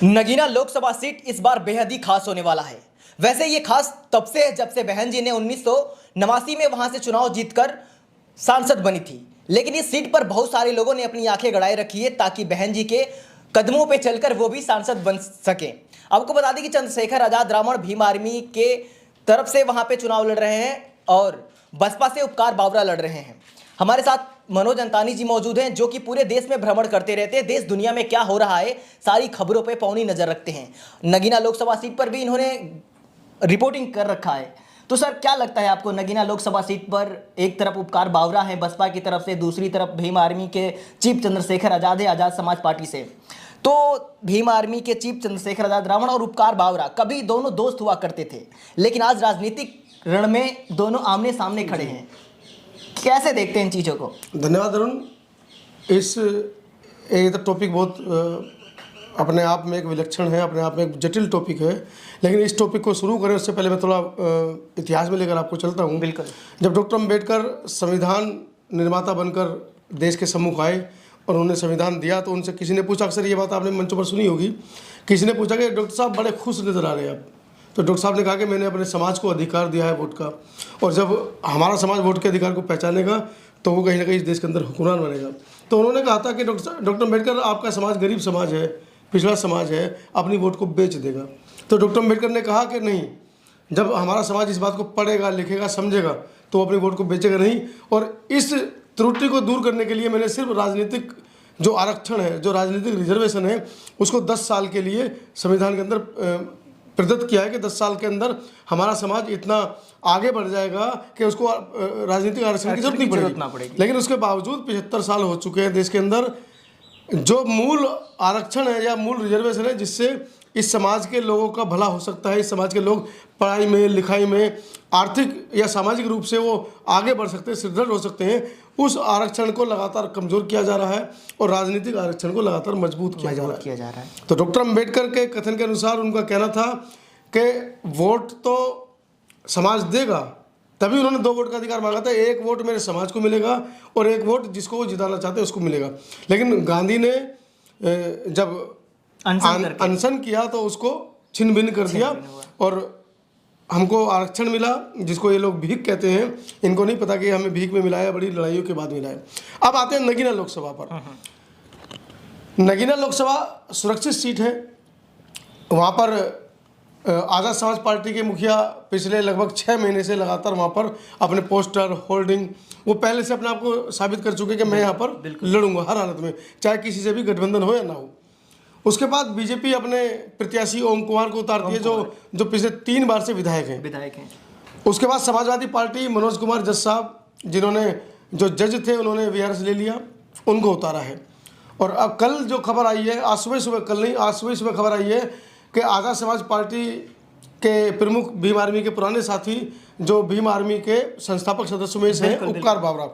Nagina Lok Sabha seat इस बार बेहद ही खास होने वाला है। वैसे ये खास तब से है जब से बहन जी ने 1989 में वहां से चुनाव जीतकर सांसद बनी थी। लेकिन इस सीट पर बहुत सारे लोगों ने अपनी आंखें गड़ाए रखी है ताकि बहन जी के कदमों पे चलकर वो भी सांसद बन सके। आपको बता दें कि चंद्रशेखर आजाद रावण भीम आर्मी के तरफ से वहां पे चुनाव लड़ रहे हैं और बसपा से उपकार बावरा लड़ रहे हैं। हमारे साथ मनोज अंतानी जी मौजूद हैं जो कि पूरे देश में भ्रमण करते रहते हैं। देश दुनिया में क्या हो रहा है सारी खबरों पे पौनी नजर रखते हैं। नगीना लोकसभा सीट पर भी इन्होंने रिपोर्टिंग कर रखा है। तो सर क्या लगता है आपको, नगीना लोकसभा सीट पर एक तरफ उपकार बावरा है बसपा की तरफ से, दूसरी तरफ भीम आर्मी के चीफ चंद्रशेखर आजाद है आजाद समाज पार्टी से। तो भीम आर्मी के चीफ चंद्रशेखर आजाद रावण और उपकार बावरा कभी दोनों दोस्त हुआ करते थे, लेकिन आज राजनीतिक रण में दोनों आमने सामने खड़े हैं। कैसे देखते हैं इन चीज़ों को? धन्यवाद अरुण। ये तो टॉपिक बहुत अपने आप में एक विलक्षण है, अपने आप में एक जटिल टॉपिक है। लेकिन इस टॉपिक को शुरू करें उससे पहले मैं थोड़ा इतिहास में लेकर आपको चलता हूँ। बिल्कुल। जब डॉक्टर अम्बेडकर संविधान निर्माता बनकर देश के सम्मुख आए और उन्होंने संविधान दिया तो उनसे किसी ने पूछा, अक्सर ये बात आपने मंचों पर सुनी होगी, किसी ने पूछा कि डॉक्टर साहब बड़े खुश नज़र आ रहे हैं आप। तो डॉक्टर साहब ने कहा कि मैंने अपने समाज को अधिकार दिया है वोट का, और जब हमारा समाज वोट के अधिकार को पहचानेगा तो वो कहीं ना कहीं इस देश के अंदर हुक्मरान बनेगा। तो उन्होंने कहा था कि डॉक्टर अम्बेडकर आपका समाज गरीब समाज है, पिछड़ा समाज है, अपनी वोट को बेच देगा। तो डॉक्टर अम्बेडकर ने कहा कि नहीं, जब हमारा समाज इस बात को पढ़ेगा लिखेगा समझेगा तो वो अपनी वोट को बेचेगा नहीं। और इस त्रुटि को दूर करने के लिए मैंने सिर्फ राजनीतिक जो आरक्षण है, जो राजनीतिक रिजर्वेशन है, उसको 10 साल के लिए संविधान के अंदर प्रदत्त किया है कि 10 साल के अंदर हमारा समाज इतना आगे बढ़ जाएगा कि उसको राजनीतिक आरक्षण की जरूरत नहीं पड़ेगी। लेकिन उसके बावजूद 75 साल हो चुके हैं देश के अंदर, जो मूल आरक्षण है या मूल रिजर्वेशन है जिससे इस समाज के लोगों का भला हो सकता है, इस समाज के लोग पढ़ाई में लिखाई में आर्थिक या सामाजिक रूप से वो आगे बढ़ सकते हैं, सुदृढ़ हो सकते हैं, उस आरक्षण को लगातार कमज़ोर किया जा रहा है और राजनीतिक आरक्षण को लगातार मजबूत किया जा रहा है। तो डॉक्टर अम्बेडकर के कथन के अनुसार उनका कहना था कि वोट तो समाज देगा, तभी उन्होंने 2 वोट का अधिकार मांगा था। एक वोट मेरे समाज को मिलेगा और एक वोट जिसको वो जिताना चाहते हैं उसको मिलेगा। लेकिन गांधी ने जब अनशन किया तो उसको छिन्न भिन्न कर दिया और हमको आरक्षण मिला, जिसको ये लोग भीख कहते हैं। इनको नहीं पता कि हमें भीख में मिला है, बड़ी लड़ाइयों के बाद मिला है। अब आते हैं नगीना लोकसभा पर। नगीना लोकसभा सुरक्षित सीट है। वहाँ पर आज़ाद समाज पार्टी के मुखिया पिछले लगभग 6 महीने से लगातार वहाँ पर अपने पोस्टर होल्डिंग, वो पहले से अपने आप को साबित कर चुके कि मैं यहाँ पर लड़ूंगा हर हालत में, चाहे किसी से भी गठबंधन हो या ना हो। उसके बाद बीजेपी अपने प्रत्याशी ओम कुमार को उतारती है जो पिछले 3 बार से विधायक हैं। उसके बाद समाजवादी पार्टी मनोज कुमार जज साहब, जिन्होंने जो जज थे उन्होंने वीआरएस ले लिया, उनको उतारा है। और अब कल जो खबर आई है, आज सुबह खबर आई है कि आज़ाद समाज पार्टी के प्रमुख भीम आर्मी के पुराने साथी, जो भीम आर्मी के संस्थापक सदस्यों में से हैं, उपकार बावरा,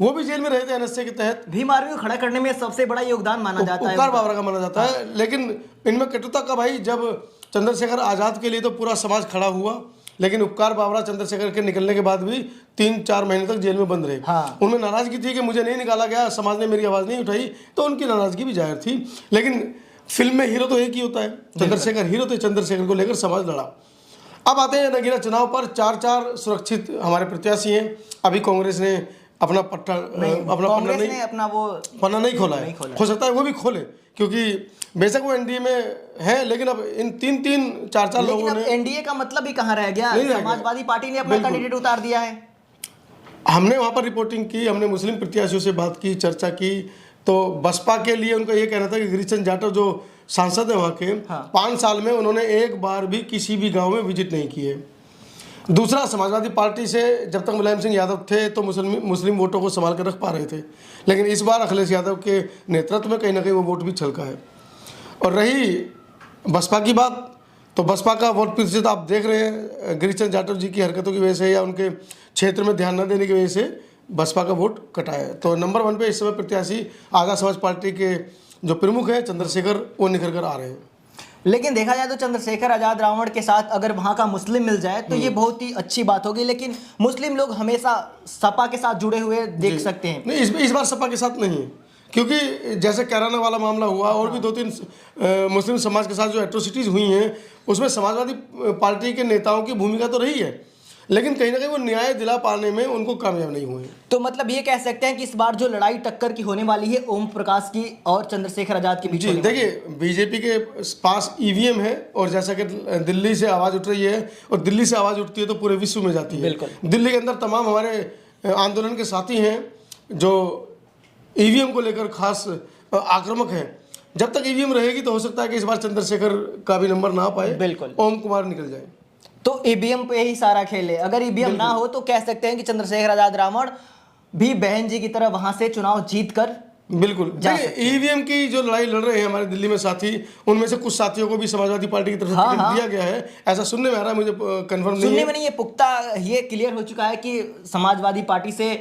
वो भी जेल में रहे थे एनएसए के तहत। भीम आर्मी को खड़ा करने में सबसे बड़ा योगदान माना जाता है, उपकार बावरा का माना जाता है। लेकिन इनमें कटुता का भाई, जब चंद्रशेखर आजाद के लिए तो पूरा समाज खड़ा हुआ, लेकिन उपकार बावरा चंद्रशेखर के निकलने के बाद भी 3-4 महीने तक जेल में बंद रहे। उनमें नाराजगी थी कि मुझे नहीं निकाला गया, समाज ने मेरी आवाज़ नहीं उठाई, तो उनकी नाराजगी भी जाहिर थी। लेकिन फिल्म में हीरो तो एक ही होता है, चंद्रशेखर हीरो थे, चंद्रशेखर को लेकर समाज लड़ा। अब आते हैं नगीना चुनाव पर। 4 सुरक्षित हमारे प्रत्याशी हैं। अभी कांग्रेस ने अपना पन्ना नहीं खोला है। हो सकता है वो भी खोले, क्योंकि बेशक वो एनडीए में है, लेकिन अब इन 3-4 लोगों ने, एनडीए का मतलब ही कहाँ रह गया? समाजवादी पार्टी ने अपना कैंडिडेट उतार दिया है। हमने वहाँ पर रिपोर्टिंग की, हमने मुस्लिम प्रत्याशियों से बात की, चर्चा की। तो बसपा के लिए उनका ये कहना था कि गिरीशचंद्र जाटव जो सांसद है वहाँ के, 5 साल में उन्होंने एक बार भी किसी भी गांव में विजिट नहीं किए। दूसरा, समाजवादी पार्टी से जब तक मुलायम सिंह यादव थे तो मुस्लिम वोटों को संभाल कर रख पा रहे थे, लेकिन इस बार अखिलेश यादव के नेतृत्व में कहीं ना कहीं वो वोट भी छलका है। और रही बसपा की बात, तो बसपा का वोट प्रतिशत आप देख रहे हैं, गिरीशचंद्र जाटव जी की हरकतों की वजह से या उनके क्षेत्र में ध्यान न देने की वजह से बसपा का वोट कटा है। तो नंबर 1 पे इस समय प्रत्याशी आज़ाद समाज पार्टी के जो प्रमुख हैं चंद्रशेखर, वो निखर कर आ रहे हैं। लेकिन देखा जाए तो चंद्रशेखर आजाद रावण के साथ अगर वहाँ का मुस्लिम मिल जाए तो ये बहुत ही अच्छी बात होगी। लेकिन मुस्लिम लोग हमेशा सपा के साथ जुड़े हुए देख सकते हैं। नहीं, इस बार सपा के साथ नहीं है, क्योंकि जैसे कैराना वाला मामला हुआ और भी 2-3 मुस्लिम समाज के साथ जो एट्रोसिटीज़ हुई हैं, उसमें समाजवादी पार्टी के नेताओं की भूमिका तो रही है, लेकिन कहीं ना कहीं वो न्याय दिला पाने में उनको कामयाब नहीं हुए। तो मतलब ये कह सकते हैं कि इस बार जो लड़ाई टक्कर की होने वाली है ओम प्रकाश की और चंद्रशेखर आजाद के बीच जी होने वाली है। देखिए, बीजेपी के पास ईवीएम है और जैसा कि दिल्ली से आवाज़ उठ रही है और दिल्ली से आवाज़ उठती है तो पूरे विश्व में जाती है। बिल्कुल। दिल्ली के अंदर तमाम हमारे आंदोलन के साथी हैं जो ईवीएम को लेकर खास आक्रामक हैं। जब तक ईवीएम रहेगी तो हो सकता है कि इस बार चंद्रशेखर का भी नंबर ना पाए, बिल्कुल, ओम कुमार निकल जाए। तो ईवीएम पे ही सारा खेल है। अगर ईवीएम ना हो तो कह सकते हैं कि चंद्रशेखर आजाद रावण भी बहन जी की तरह वहां से चुनाव जीत कर बिल्कुल। देखिए, ईवीएम की जो लड़ाई लड़ रहे हैं हमारे दिल्ली में साथी, उनमें से कुछ साथियों को भी समाजवादी पार्टी की तरफ से टिकट दिया गया है, ऐसा सुनने में आ रहा है, मुझे कंफर्म नहीं है। सुनने में नहीं, ये पुख्ता ये क्लियर हो चुका है कि समाजवादी पार्टी से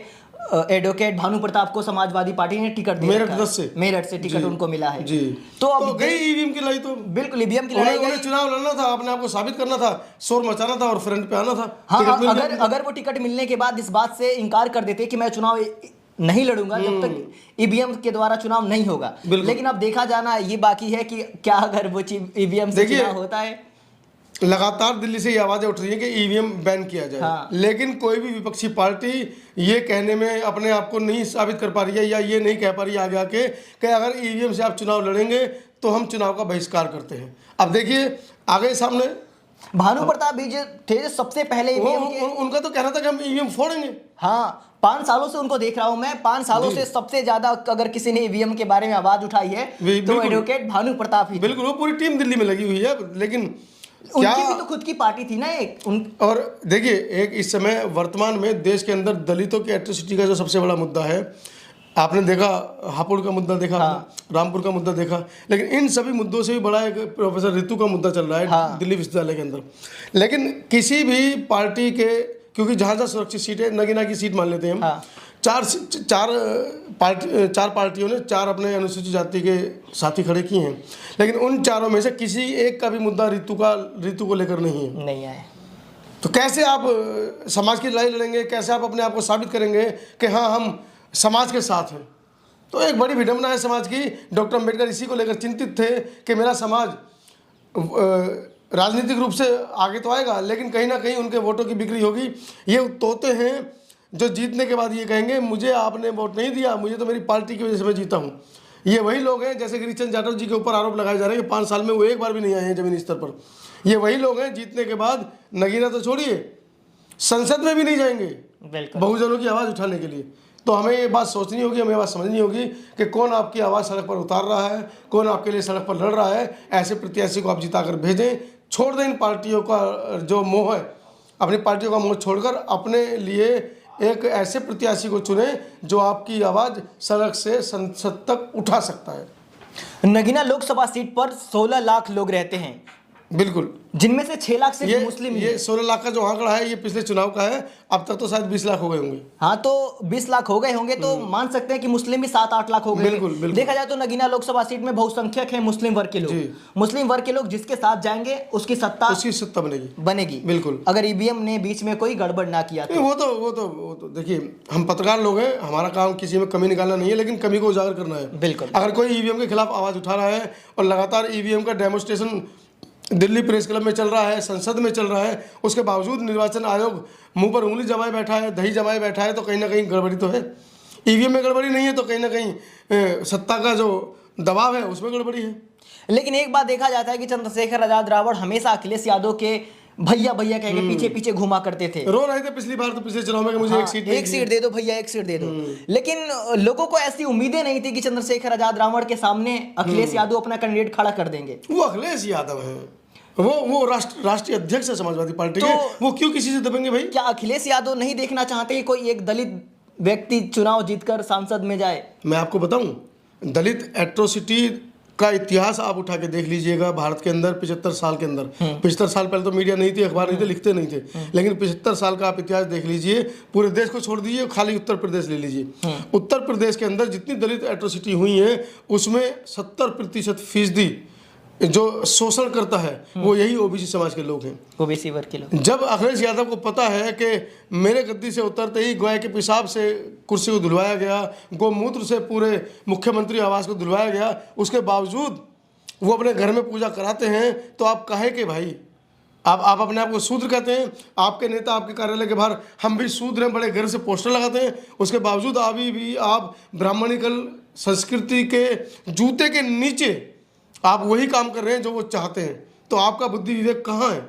एडवोकेट भानु प्रताप को समाजवादी पार्टी ने टिकट दिया, मेरठ से टिकट उनको मिला है जी। तो अब गई ईवीएम की लड़ाई, तो बिल्कुल ईवीएम की लड़ाई उन्हें चुनाव लड़ना था, अपने आप को साबित करना था, शोर मचाना था और फ्रंट पे आना था। हाँ, अगर वो टिकट मिलने के बाद इस बात से इनकार कर देते कि मैं चुनाव नहीं लड़ूंगा जब तक ईवीएम के द्वारा चुनाव नहीं होगा, लेकिन अब देखा जाना ये बाकी है कि क्या अगर वो ईवीएम से चुनाव होता है। लगातार दिल्ली से ये आवाजें उठ रही हैं कि ईवीएम बैन किया जाए। हाँ। लेकिन कोई भी विपक्षी पार्टी ये कहने में अपने आप को नहीं साबित कर पा रही है या ये नहीं कह पा रही है आगे आके कि अगर ईवीएम से आप चुनाव लड़ेंगे तो हम चुनाव का बहिष्कार करते हैं। अब देखिए आगे सामने भानु प्रताप भी जो थे जो सबसे पहले उनका तो कहना था कि हम ईवीएम फोड़ेंगे। हाँ, 5 सालों से उनको देख रहा हूं मैं, 5 सालों से सबसे ज्यादा अगर किसी ने ईवीएम के बारे में आवाज उठाई है तो एडवोकेट भानु प्रताप ही। बिल्कुल, वो पूरी टीम दिल्ली में लगी हुई है, लेकिन उनकी भी तो खुद की पार्टी थी ना एक और देखिए, एक इस समय वर्तमान में देश के अंदर दलितों की एट्रोसिटी का जो सबसे बड़ा मुद्दा है, आपने देखा हापुड़ का मुद्दा देखा, रामपुर का मुद्दा देखा, लेकिन इन सभी मुद्दों से भी बड़ा एक प्रोफेसर ऋतु का मुद्दा चल रहा है दिल्ली विश्वविद्यालय के अंदर। लेकिन किसी भी पार्टी के, क्योंकि जहाँ जहाँ सुरक्षित सीट है, नगीना की सीट मान लेते हैं हम, चार पार्टियों ने 4 अपने अनुसूचित जाति के साथी खड़े किए हैं, लेकिन उन चारों में से किसी एक का भी मुद्दा ऋतु को लेकर नहीं है। तो कैसे आप समाज की लड़ाई लड़ेंगे, कैसे आप अपने आप को साबित करेंगे कि हाँ हम समाज के साथ हैं? तो एक बड़ी विडंबना है समाज की। डॉक्टर अम्बेडकर इसी को लेकर चिंतित थे कि मेरा समाज राजनीतिक रूप से आगे तो आएगा, लेकिन कहीं ना कहीं उनके वोटों की बिक्री होगी। ये तोते हैं जो जीतने के बाद ये कहेंगे मुझे आपने वोट नहीं दिया, मुझे तो मेरी पार्टी की वजह से मैं जीता हूँ। ये वही लोग हैं, जैसे गिरिचंद जाटव जी के ऊपर आरोप लगाए जा रहे हैं कि 5 साल में वो एक बार भी नहीं आए हैं जमीनी स्तर पर। ये वही लोग हैं जीतने के बाद नगीना तो छोड़िए, संसद में भी नहीं जाएंगे बहुजनों की आवाज़ उठाने के लिए। तो हमें ये बात सोचनी होगी, हमें बात समझनी होगी कि कौन आपकी आवाज़ सड़क पर उतार रहा है, कौन आपके लिए सड़क पर लड़ रहा है। ऐसे प्रत्याशी को आप जिताकर भेजें, छोड़ दें इन पार्टियों का जो मोह है, अपनी पार्टियों का मोह छोड़कर अपने लिए एक ऐसे प्रत्याशी को चुने जो आपकी आवाज़ सड़क से संसद तक उठा सकता है। नगीना लोकसभा सीट पर 16 लाख लोग रहते हैं, बिल्कुल, जिनमें से 6 लाख सिर्फ मुस्लिम। ये 16 लाख का जो आंकड़ा है ये पिछले चुनाव का है, अब तक तो शायद 20 लाख हो गए होंगे। हाँ, तो 20 लाख हो गए होंगे, तो मान सकते हैं कि मुस्लिम भी 7-8 लाख हो गए। बिल्कुल। देखा जाए तो नगीना लोकसभा सीट में बहुसंख्यक है मुस्लिम वर्ग के लोग। मुस्लिम वर्ग के लोग जिसके साथ जाएंगे उसकी सत्ता बनेगी। बिल्कुल, अगर ईवीएम ने बीच में कोई गड़बड़ ना किया तो। वो तो देखिए, हम पत्रकार लोग हैं, हमारा काम किसी में कमी निकालना नहीं है, लेकिन कमी को उजागर करना है। बिल्कुल, अगर कोई ईवीएम के खिलाफ आवाज उठा रहा है और लगातार ईवीएम का डेमोन्स्ट्रेशन दिल्ली प्रेस क्लब में चल रहा है, संसद में चल रहा है, उसके बावजूद निर्वाचन आयोग मुंह पर उंगली जमाए बैठा है, दही जमाए बैठा है, तो कहीं ना कहीं गड़बड़ी तो है। ईवीएम में गड़बड़ी नहीं है तो कहीं ना कहीं सत्ता का जो दबाव है उसमें गड़बड़ी है। लेकिन एक बात देखा जाता है कि चंद्रशेखर आजाद रावण हमेशा अखिलेश यादव के भैया कह के पीछे पीछे घुमा करते थे, रो रहे थे पिछली बार तो पिछले चुनाव में मुझे एक सीट दे दो भैया, एक सीट दे दो। लेकिन लोगों को ऐसी उम्मीदें नहीं थी कि चंद्रशेखर आजाद रावण के सामने अखिलेश यादव अपना कैंडिडेट खड़ा कर देंगे। वो अखिलेश यादव है, वो राष्ट्रीय अध्यक्ष है समाजवादी पार्टी के, वो क्यों किसी से दबेंगे भाई? क्या अखिलेश यादव नहीं देखना चाहते कि कोई एक दलित व्यक्ति चुनाव जीतकर सांसद में जाए? मैं आपको बताऊं, दलित एट्रोसिटी का इतिहास आप उठा के देख लीजिएगा भारत के अंदर 75 साल के अंदर। 75 साल पहले तो मीडिया नहीं थी, अखबार नहीं थे, लिखते नहीं थे, लेकिन 75 साल का आप इतिहास देख लीजिए। पूरे देश को छोड़ दीजिए, खाली उत्तर प्रदेश ले लीजिए। उत्तर प्रदेश के अंदर जितनी दलित एट्रोसिटी हुई है उसमें 70% फीसदी जो शोषण करता है वो यही ओबीसी समाज के लोग हैं, ओबीसी वर्ग के लोग। जब अखिलेश यादव को पता है कि मेरे गद्दी से उतरते ही गाय के पेशाब से कुर्सी को धुलवाया गया, गोमूत्र से पूरे मुख्यमंत्री आवास को धुलवाया गया, उसके बावजूद वो अपने घर में पूजा कराते हैं, तो आप कहे कि भाई आप अपने आप को शूद्र कहते हैं। आपके नेता आपके कार्यालय के बाहर हम भी शूद्र हैं, बड़े घर से पोस्टर लगाते हैं, उसके बावजूद अभी भी आप ब्राह्मणिकल संस्कृति के जूते के नीचे आप वही काम कर रहे हैं जो वो चाहते हैं। तो आपका बुद्धि विवेक कहाँ है?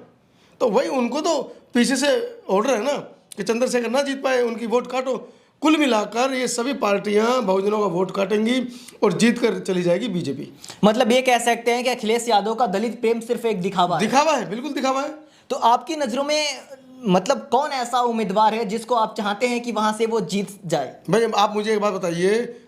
तो वही उनको तो पीछे से ऑर्डर है ना कि चंद्रशेखर ना जीत पाए, उनकी वोट काटो। कुल मिलाकर ये सभी पार्टियां बहुजनों का वोट काटेंगी और जीत कर चली जाएगी बीजेपी। मतलब ये कह सकते हैं कि अखिलेश यादव का दलित प्रेम सिर्फ एक दिखावा है, बिल्कुल दिखावा है। तो आपकी नजरों में मतलब कौन ऐसा उम्मीदवार है जिसको आप चाहते हैं कि वहां से वो जीत जाए? भाई आप मुझे एक बात बताइए,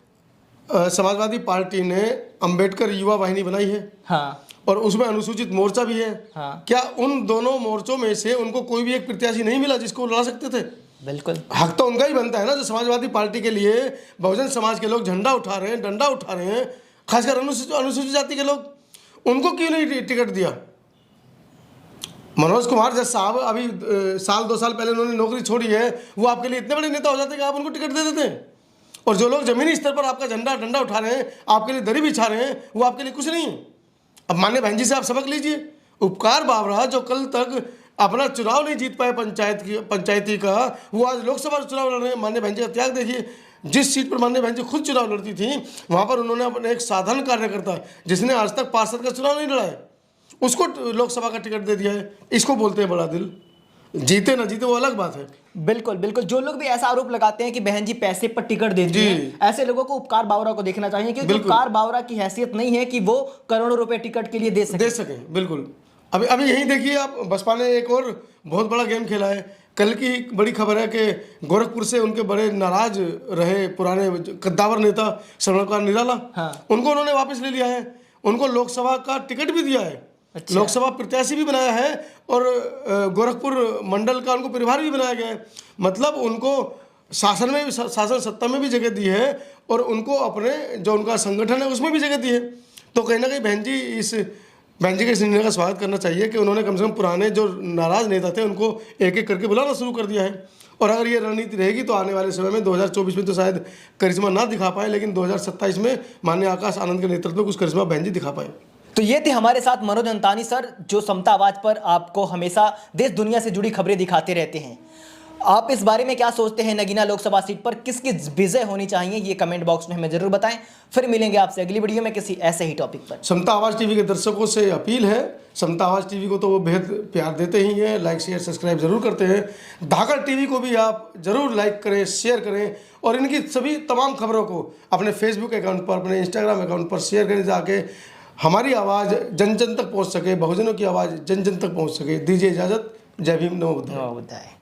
समाजवादी पार्टी ने अंबेडकर युवा वाहिनी बनाई है, हाँ, और उसमें अनुसूचित मोर्चा भी है, हाँ। क्या उन दोनों मोर्चों में से उनको कोई भी एक प्रत्याशी नहीं मिला जिसको लड़ा सकते थे? बिल्कुल। हक तो उनका ही बनता है ना, जो समाजवादी पार्टी के लिए बहुजन समाज के लोग झंडा उठा रहे हैं, डंडा उठा रहे हैं, खासकर अनुसूचित जाति के लोग, उनको क्यों नहीं टिकट दिया? मनोज कुमार जैसे साहब अभी साल 2 साल पहले उन्होंने नौकरी छोड़ी है, वो आपके लिए इतने बड़े नेता हो जाते कि आप उनको टिकट दे देते हैं। और जो लोग जमीनी स्तर पर आपका झंडा डंडा उठा रहे हैं, आपके लिए दरी बिछा रहे हैं, वो आपके लिए कुछ नहीं है। अब मान्य बहन जी से आप सबक लीजिए। उपकार बावरा जो कल तक अपना चुनाव नहीं जीत पाए पंचायती का, वो आज लोकसभा चुनाव लड़ रहे हैं। मान्य बहन जी का त्याग देखिए, जिस सीट पर मान्य बहन जी खुद चुनाव लड़ती थी, वहाँ पर उन्होंने अपने एक साधारण कार्यकर्ता जिसने आज तक पार्षद का चुनाव नहीं लड़ा है, उसको लोकसभा का टिकट दे दिया है। इसको बोलते हैं बड़ा दिल। जीते ना जीते वो अलग बात है। बिल्कुल बिल्कुल। जो लोग भी ऐसा आरोप लगाते हैं कि बहन जी पैसे पर टिकट देती हैं, ऐसे लोगों को उपकार बावरा को देखना चाहिए, क्योंकि उपकार बावरा की हैसियत नहीं है कि वो करोड़ों रुपए टिकट के लिए दे सके। बिल्कुल। अभी यही देखिए आप, बसपा ने एक और बहुत बड़ा गेम खेला है। कल की बड़ी खबर है कि गोरखपुर से उनके बड़े नाराज रहे पुराने कद्दावर नेता श्रवण निराला, हाँ। उनको उन्होंने वापस ले लिया है, उनको लोकसभा का टिकट भी दिया है। अच्छा। लोकसभा प्रत्याशी भी बनाया है और गोरखपुर मंडल का उनको प्रभारी भी बनाया गया है। मतलब उनको शासन सत्ता में भी जगह दी है और उनको अपने जो उनका संगठन है उसमें भी जगह दी है। तो कहीं ना कहीं बहन जी के इस निर्णय का स्वागत करना चाहिए कि उन्होंने कम से कम पुराने जो नाराज नेता थे उनको एक एक करके बुलाना शुरू कर दिया है। और अगर ये रणनीति रहेगी तो आने वाले समय में 2024 में तो शायद करिश्मा ना दिखा पाए, लेकिन 2027 में माननीय आकाश आनंद के नेतृत्व में कुछ करिश्मा बहन जी दिखा पाए। तो ये थे हमारे साथ मनोज अंतानी सर, जो समता आवाज पर आपको हमेशा देश दुनिया से जुड़ी खबरें दिखाते रहते हैं। आप इस बारे में क्या सोचते हैं? नगीना लोकसभा सीट पर किसकी विजय होनी चाहिए, ये कमेंट बॉक्स में हमें जरूर बताएं। फिर मिलेंगे आपसे अगली वीडियो में किसी ऐसे ही टॉपिक पर। समता आवाज टीवी के दर्शकों से अपील है, समता आवाज टीवी को तो वो बेहद प्यार देते ही हैं, लाइक शेयर सब्सक्राइब जरूर करते हैं। धाकड़ टीवी को भी आप जरूर लाइक करें, शेयर करें और इनकी सभी तमाम खबरों को अपने फेसबुक अकाउंट पर, अपने इंस्टाग्राम अकाउंट पर शेयर करें, ताकि हमारी आवाज़ जन जन तक पहुंच सके, बहुजनों की आवाज़ जन जन तक पहुंच सके। दीजिए इजाज़त। जय भीम, नमो बुद्धाय।